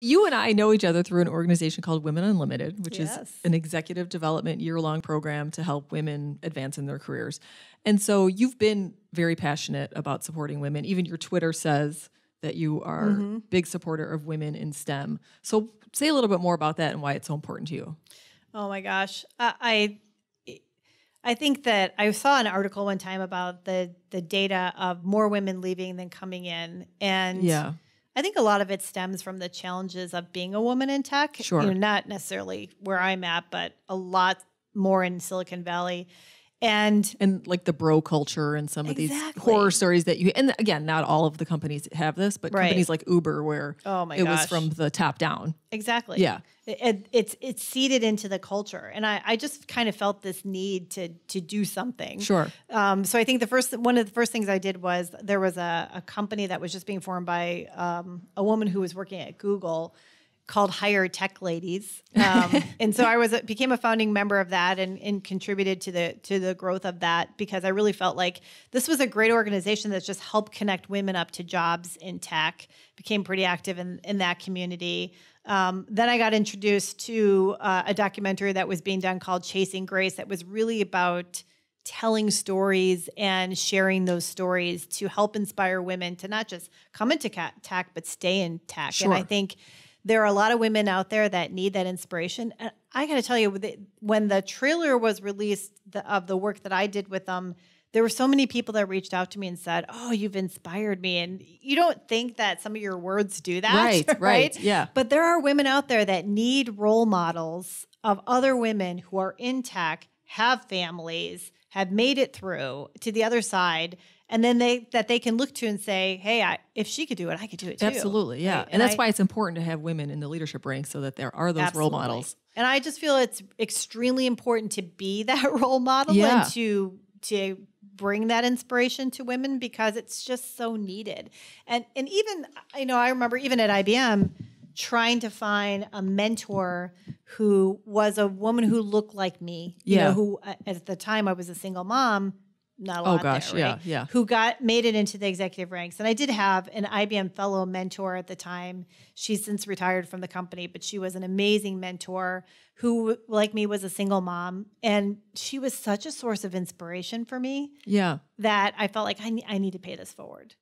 You and I know each other through an organization called Women Unlimited, which is Yes. an executive development year-long program to help women advance in their careers. And so you've been very passionate about supporting women. Even your Twitter says that you are a big supporter of women in STEM. So say a little bit more about that and why it's so important to you. Oh my gosh. I think that I saw an article one time about the data of more women leaving than coming in. And Yeah. I think a lot of it stems from the challenges of being a woman in tech. Sure. You know, not necessarily where I'm at, but a lot more in Silicon Valley. And like the bro culture and some of these Exactly. horror stories that you, and again, not all of the companies have this, but Right. companies like Uber where Oh my it was gosh. from the top down. Exactly. Yeah. It's seeded into the culture. And I just kind of felt this need to do something. Sure. So I think one of the first things I did was there was a company that was just being formed by a woman who was working at Google called Hire Tech Ladies. And so I became a founding member of that and contributed to the growth of that because I really felt like this was a great organization that's just helped connect women up to jobs in tech, became pretty active in that community. Then I got introduced to a documentary that was being done called Chasing Grace that was really about telling stories and sharing those stories to help inspire women to not just come into tech, but stay in tech. Sure. And I think there are a lot of women out there that need that inspiration. And I got to tell you, when the trailer was released of the work that I did with them, there were so many people that reached out to me and said, "Oh, you've inspired me." And you don't think that some of your words do that, right? Yeah. But there are women out there that need role models of other women who are in tech, have families, have made it through to the other side. And then they can look to and say, hey, if she could do it, I could do it too. Absolutely, yeah. Right? And that's why it's important to have women in the leadership ranks so that there are those role models. And I just feel it's extremely important to be that role model Yeah. and to bring that inspiration to women because it's just so needed. And even, I remember even at IBM trying to find a mentor who was a woman who looked like me, who at the time I was a single mom. Not a lot there, right? Yeah. Who made it into the executive ranks. And I did have an IBM fellow mentor at the time. She's since retired from the company, but she was an amazing mentor who, like me, was a single mom. And she was such a source of inspiration for me Yeah. that I felt like I need to pay this forward.